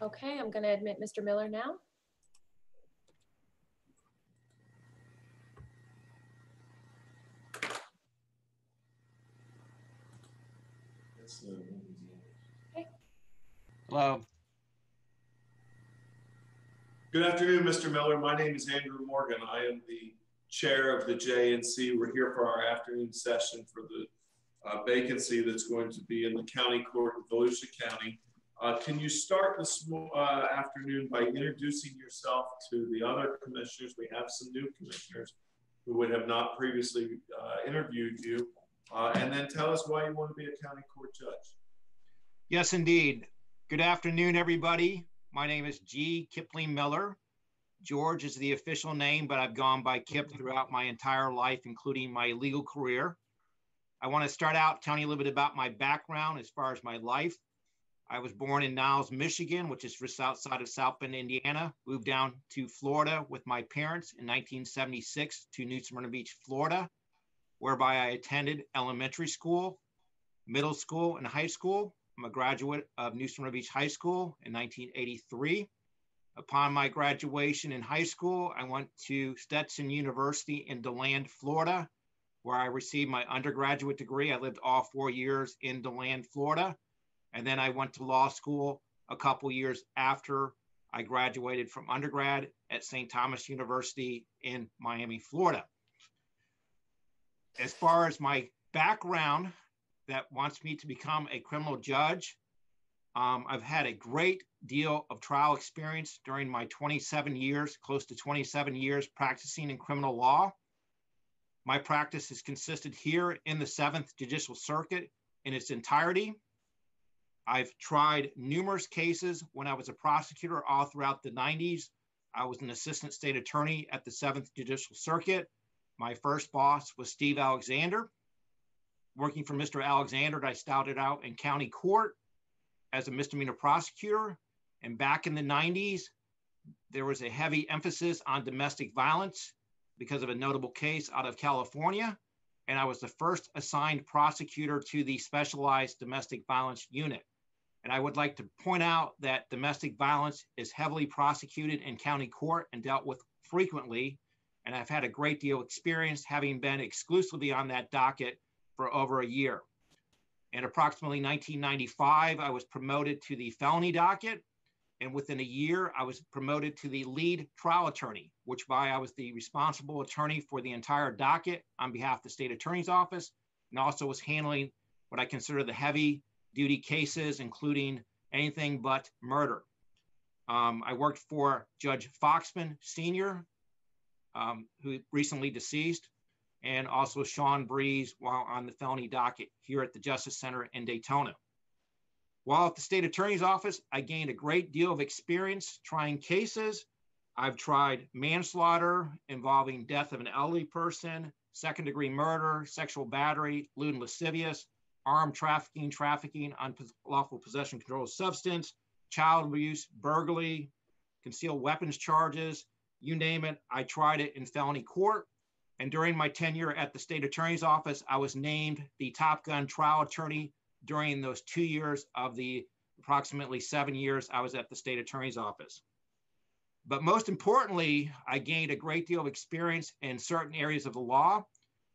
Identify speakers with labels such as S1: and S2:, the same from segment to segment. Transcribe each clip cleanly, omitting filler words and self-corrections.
S1: Okay, I'm going to admit Mr. Miller now.
S2: Okay. Hello. Good afternoon, Mr. Miller. My name is Andrew Morgan. I am the chair of the JNC. We're here for our afternoon session for the vacancy that's going to be in the county court of Volusia County. Can you start this afternoon by introducing yourself to the other commissioners? We have some new commissioners who would have not previously interviewed you, and then tell us why you want to be a county court judge.
S3: Yes, indeed. Good afternoon, everybody. My name is G. Kipling Miller. George is the official name, but I've gone by Kip throughout my entire life, including my legal career. I want to start out telling you a little bit about my background as far as my life. I was born in Niles, Michigan, which is just outside of South Bend, Indiana. Moved down to Florida with my parents in 1976 to New Smyrna Beach, Florida, whereby I attended elementary school, middle school, and high school. I'm a graduate of New Smyrna Beach High School in 1983. Upon my graduation in high school, I went to Stetson University in DeLand, Florida, where I received my undergraduate degree. I lived all 4 years in DeLand, Florida. And then I went to law school a couple years after I graduated from undergrad at St. Thomas University in Miami, Florida. As far as my background that wants me to become a criminal judge, I've had a great deal of trial experience during my 27 years, close to 27 years practicing in criminal law. My practice has consisted here in the 7th Judicial Circuit in its entirety. I've tried numerous cases when I was a prosecutor all throughout the 90s. I was an assistant state attorney at the 7th Judicial Circuit. My first boss was Steve Alexander. Working for Mr. Alexander, I started out in county court as a misdemeanor prosecutor. And back in the 90s, there was a heavy emphasis on domestic violence because of a notable case out of California. And I was the first assigned prosecutor to the specialized domestic violence unit. And I would like to point out that domestic violence is heavily prosecuted in county court and dealt with frequently. And I've had a great deal of experience having been exclusively on that docket for over a year. In approximately 1995, I was promoted to the felony docket. And within a year, I was promoted to the lead trial attorney, which by I was the responsible attorney for the entire docket on behalf of the state attorney's office, and also was handling what I consider the heavy duty cases, including anything but murder. I worked for Judge Foxman Sr., who recently deceased, and also Sean Breeze while on the felony docket here at the Justice Center in Daytona. While at the state attorney's office, I gained a great deal of experience trying cases. I've tried manslaughter involving death of an elderly person, second-degree murder, sexual battery, lewd and lascivious, armed trafficking, trafficking, unlawful possession of controlled substance, child abuse, burglary, concealed weapons charges, you name it, I tried it in felony court. And during my tenure at the state attorney's office, I was named the Top Gun trial attorney during those 2 years of the approximately 7 years I was at the state attorney's office. But most importantly, I gained a great deal of experience in certain areas of the law.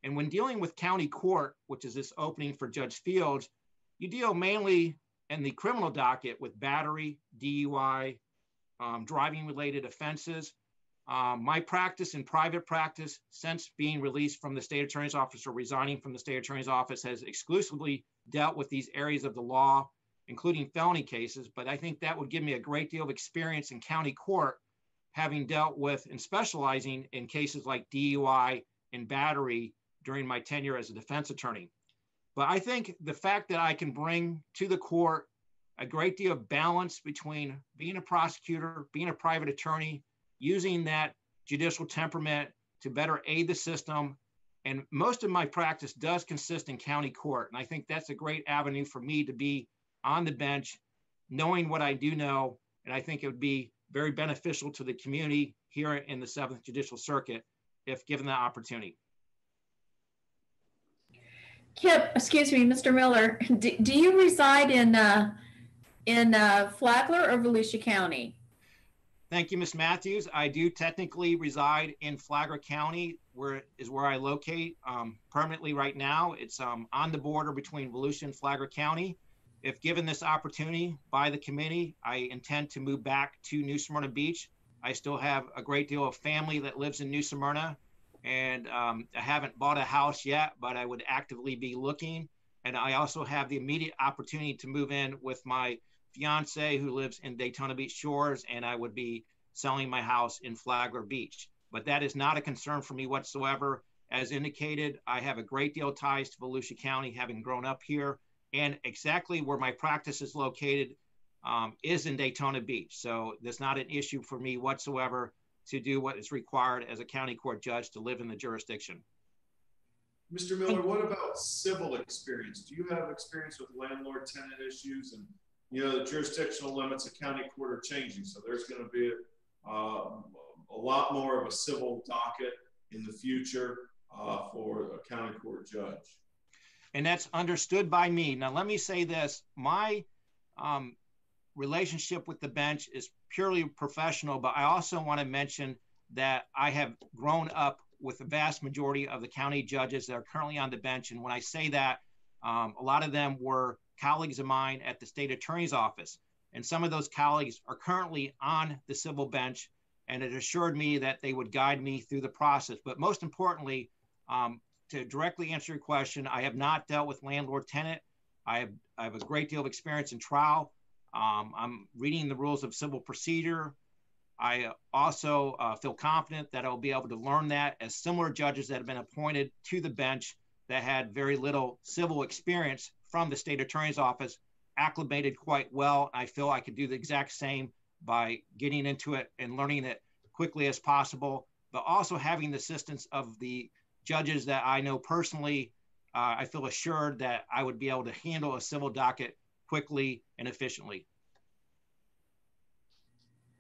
S3: And when dealing with county court, which is this opening for Judge Fields, you deal mainly in the criminal docket with battery, DUI, driving related offenses. My practice in private practice since being released from the state attorney's office or resigning from the state attorney's office has exclusively dealt with these areas of the law, including felony cases. But I think that would give me a great deal of experience in county court, having dealt with and specializing in cases like DUI and battery during my tenure as a defense attorney. But I think the fact that I can bring to the court a great deal of balance between being a prosecutor, being a private attorney, using that judicial temperament to better aid the system. And most of my practice does consist in county court. And I think that's a great avenue for me to be on the bench, knowing what I do know. And I think it would be very beneficial to the community here in the 7th Judicial Circuit if given the opportunity.
S1: Kip, excuse me, Mr. Miller, do you reside in
S4: in Flagler or Volusia County?
S3: Thank you, Ms. Matthews. I do technically reside in Flagler County, where I locate permanently right now. It's on the border between Volusia and Flagler County. If given this opportunity by the committee, I intend to move back to New Smyrna Beach. I still have a great deal of family that lives in New Smyrna, and I haven't bought a house yet, but I would actively be looking. And I also have the immediate opportunity to move in with my fiance who lives in Daytona Beach Shores, and I would be selling my house in Flagler Beach. But that is not a concern for me whatsoever. As indicated, I have a great deal of ties to Volusia County, having grown up here, and exactly where my practice is located is in Daytona Beach. So there's not an issue for me whatsoever to do what is required as a county court judge to live in the jurisdiction.
S2: Mr. Miller, what about civil experience? Do you have experience with landlord-tenant issues? And you know, the jurisdictional limits of county court are changing, so there's going to be a lot more of a civil docket in the future for a county court judge.
S3: And that's understood by me. Now, let me say this. My relationship with the bench is purely professional, but I also want to mention that I have grown up with the vast majority of the county judges that are currently on the bench. And when I say that, a lot of them were colleagues of mine at the state attorney's office. And some of those colleagues are currently on the civil bench, and it assured me that they would guide me through the process. But most importantly, to directly answer your question, I have not dealt with landlord-tenant. I have a great deal of experience in trial. I'm reading the rules of civil procedure. I also feel confident that I'll be able to learn that as similar judges that have been appointed to the bench that had very little civil experience from the state attorney's office acclimated quite well. I feel I could do the exact same by getting into it and learning it quickly as possible, but also having the assistance of the judges that I know personally. I feel assured that I would be able to handle a civil docket quickly and efficiently.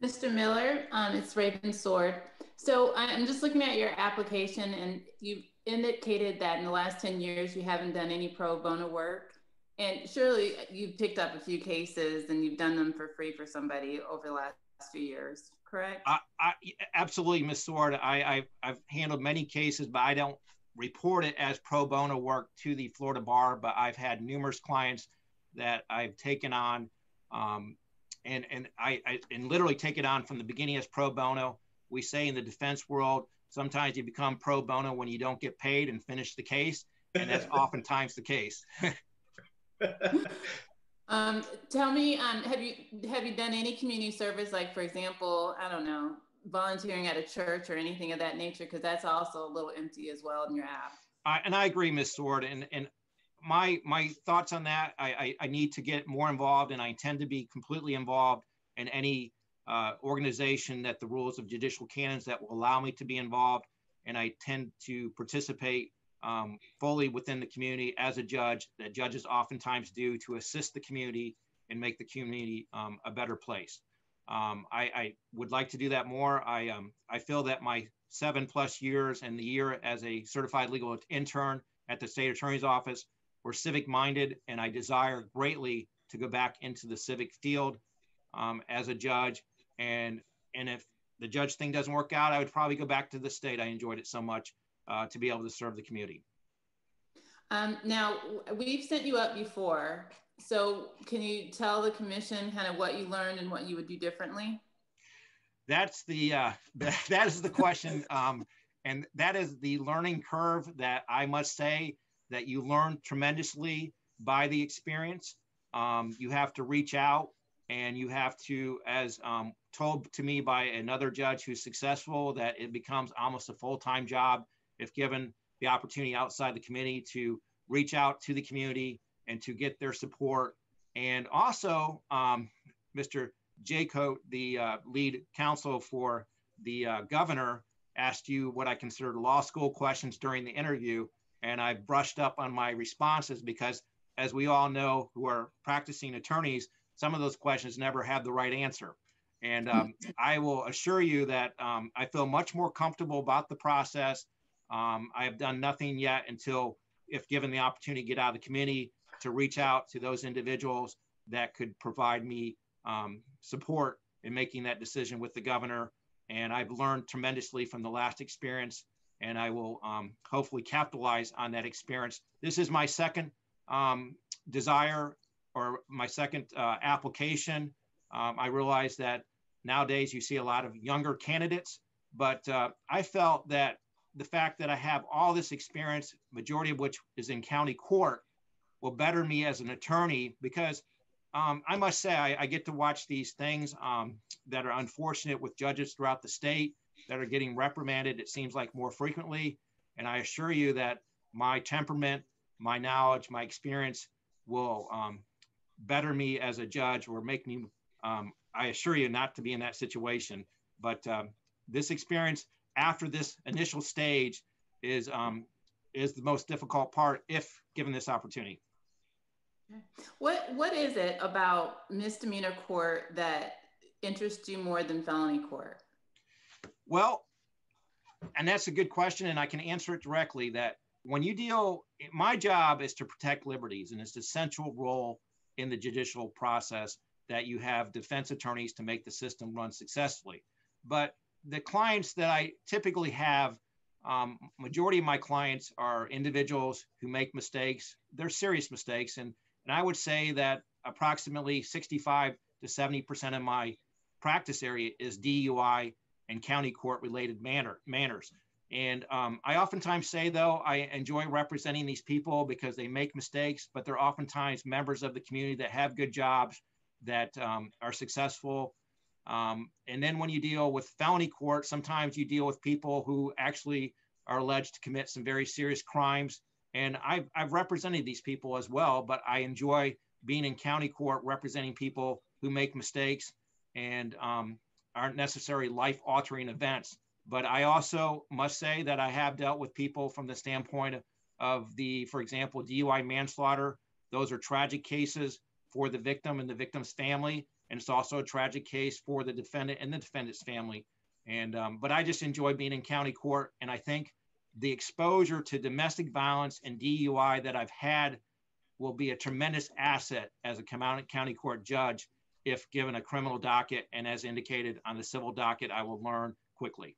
S5: Mr. Miller, it's Raven Sword. So I'm just looking at your application, and you indicated that in the last 10 years you haven't done any pro bono work. And surely you've picked up a few cases and you've done them for free for somebody over the last few years, correct?
S3: Absolutely, Ms. Sword. I've handled many cases, but I don't report it as pro bono work to the Florida Bar, but I've had numerous clients that I've taken on and literally take it on from the beginning as pro bono. We say in the defense world, sometimes you become pro bono when you don't get paid and finish the case, and that's oftentimes the case.
S5: Tell me, have you done any community service, like for example, I don't know, volunteering at a church or anything of that nature? Because that's also a little empty as well in your app.
S3: And I agree, Ms. Sword. And my thoughts on that, I need to get more involved, and I intend to be completely involved in any organization that the rules of judicial canons that will allow me to be involved. And I tend to participate fully within the community as a judge, that judges oftentimes do, to assist the community and make the community a better place. I would like to do that more. I feel that my 7+ years and the year as a certified legal intern at the state attorney's office were civic minded, and I desire greatly to go back into the civic field as a judge. And if the judge thing doesn't work out, I would probably go back to the state. I enjoyed it so much to be able to serve the community.
S5: Now, we've sent you up before. So can you tell the commission kind of what you learned and what you would do differently?
S3: That's the, that is the question. And that is the learning curve that I must say that you learn tremendously by the experience. You have to reach out, and you have to, as told to me by another judge who's successful, that it becomes almost a full-time job if given the opportunity outside the committee to reach out to the community and to get their support. And also, Mr. Jaycoat, the lead counsel for the governor, asked you what I considered law school questions during the interview, and I brushed up on my responses because, as we all know who are practicing attorneys, some of those questions never have the right answer. And I will assure you that I feel much more comfortable about the process. I have done nothing yet until, if given the opportunity to get out of the committee, to reach out to those individuals that could provide me support in making that decision with the governor. And I've learned tremendously from the last experience, and I will hopefully capitalize on that experience. This is my second desire, or my second application. I realize that nowadays you see a lot of younger candidates, but I felt that the fact that I have all this experience, majority of which is in county court, will better me as an attorney, because I must say I get to watch these things that are unfortunate with judges throughout the state that are getting reprimanded, it seems like, more frequently. And I assure you that my temperament, my knowledge, my experience will better me as a judge, or make me, I assure you, not to be in that situation. But this experience after this initial stage is the most difficult part if given this opportunity.
S5: What is it about misdemeanor court that interests you more than felony court?
S3: Well, and that's a good question, and I can answer it directly. That when you deal, my job is to protect liberties, and it's the central role in the judicial process that you have defense attorneys to make the system run successfully. But the clients that I typically have, majority of my clients are individuals who make mistakes. They're serious mistakes, and I would say that approximately 65 to 70% of my practice area is DUI and county court related manners. And I oftentimes say, though, I enjoy representing these people because they make mistakes, but they're oftentimes members of the community that have good jobs, that are successful. And then when you deal with felony court, sometimes you deal with people who actually are alleged to commit some very serious crimes. And I've represented these people as well, but I enjoy being in county court representing people who make mistakes and aren't necessarily life-altering events. But I also must say that I have dealt with people from the standpoint of for example, DUI manslaughter. Those are tragic cases for the victim and the victim's family. And it's also a tragic case for the defendant and the defendant's family. And but I just enjoy being in county court. And I think the exposure to domestic violence and DUI that I've had will be a tremendous asset as a county court judge if given a criminal docket. And as indicated on the civil docket, I will learn quickly.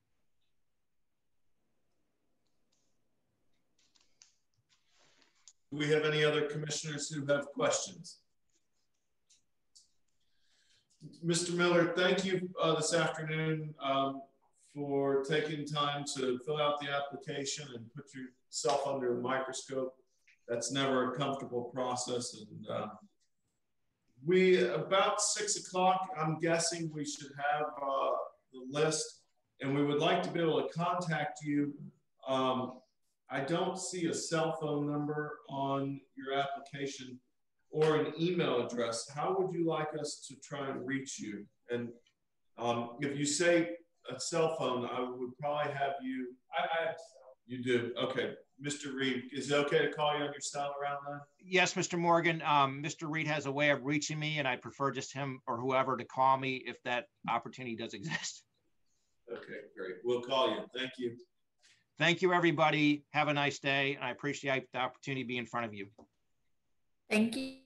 S2: Do we have any other commissioners who have questions? Mr. Miller, thank you this afternoon for taking time to fill out the application and put yourself under a microscope. That's never a comfortable process. And about 6 o'clock, I'm guessing we should have the list, and we would like to be able to contact you. I don't see a cell phone number on your application or an email address. How would you like us to try and reach you? And if you say a cell phone, I would probably have you. I have a cell. You do? Okay. Mr. Reed, is it okay to call you on your cell around then?
S3: Yes, Mr. Morgan. Mr. Reed has a way of reaching me, and I prefer just him or whoever to call me if that opportunity does exist.
S2: Okay, great. We'll call you. Thank you.
S3: Thank you, everybody. Have a nice day. And I appreciate the opportunity to be in front of you.
S4: Thank you.